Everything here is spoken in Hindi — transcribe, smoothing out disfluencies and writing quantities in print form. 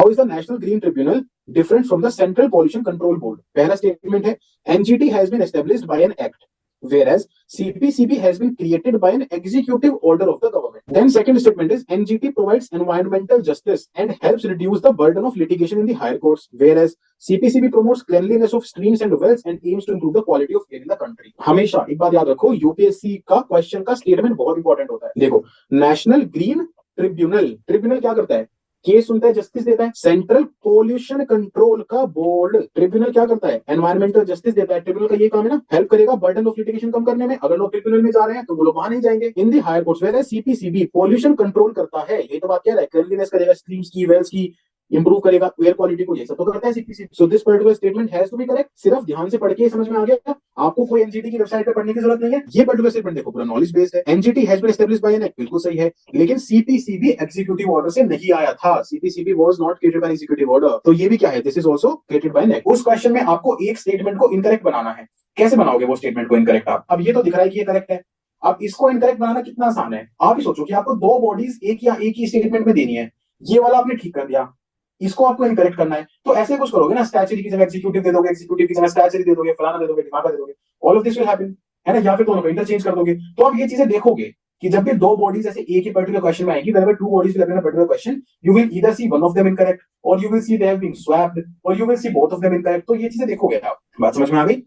How is the national green tribunal different from the central pollution control board? पहला स्टेटमेंट है NGT has been established by an act whereas CPCB has been created by an executive order of the government. Then second statement is NGT provides environmental justice and helps reduce the burden of litigation in the higher courts, whereas CPCB promotes cleanliness of streams and wells and aims to improve the quality of air in the country. हमेशा एक बात याद रखो, यूपीएससी का क्वेश्चन का स्टेटमेंट बहुत इंपॉर्टेंट होता है। देखो, नेशनल ग्रीन ट्रिब्यूनल, ट्रिब्यूनल क्या करता है? केस सुनता है, जस्टिस देता है। सेंट्रल पोल्यूशन कंट्रोल का बोर्ड, ट्रिब्यूनल क्या करता है? एनवायरमेंटल जस्टिस देता है। ट्रिब्यूनल का ये काम है ना, हेल्प करेगा बर्डन ऑफ लिटिगेशन कम करने में। अगर लोग ट्रिब्यूनल में जा रहे हैं तो वो लोग वहां नहीं जाएंगे। In the higher courts, where CPCB pollution control करता है। ये तो बात कह रहा है, क्लीनलीनेस करेगा, स्ट्रीम्स की, वेल्स की इंप्रूव करेगा, एयर क्वालिटी को, ये सब तो करता है CPCB. So this particular statement has to be correct. सिर्फ ध्यान से पढ़ के समझ में आ गया, आपको कोई एनजीटी की वेबसाइट पे पढ़ने की जरूरत नहीं है। ये पर्टिकुलर स्टेटमेंट देखो, पूरा नॉलेज बेस्ड है। NGT has been established by an act, बिल्कुल सही है, लेकिन सीपीसीबी एग्जीक्यूटिव ऑर्डर से नहीं आया था। CPCB was not created by executive order. तो ये भी क्या है? This is also created by an act. उस क्वेश्चन में आपको एक स्टेटमेंट को इनकरेक्ट बनाना है। कैसे बनाओगे वो स्टेटमेंट को इनकरेक्ट आप? अब ये तो दिख रहा है कि ये करेक्ट है। अब इसको इनकरेक्ट बनाना कितना आसान है। आप ही सोचो कि आपको दो बॉडीज एक या एक ही स्टेटमेंट में देनी है। ये वाला आपने ठीक कर दिया, इसको आपको इनकरेक्ट करना है, तो ऐसे कुछ करोगे ना, स्टैचुरी की जगह एग्जीक्यूटिव दे दोगे, एग्जीक्यूटिव की जगह स्टैचुरी दे दोगे, फलाना दे दोगे, ढिमाका दे दोगे। All of this will happen, है ना? या फिर दोनों को इंटरचेंज कर दोगे। तो आप ये चीजें देखोगे कि जब भी दो बॉडीज ऐसे एक ही पर्टिकुलर क्वेश्चन में आएगी, whenever two bodies will appear in a particular question, you will either see one of them incorrect or you will see they have been swapped or you will see both of them incorrect। तो ये चीजें देखोगे आप। बात समझ में आ गई?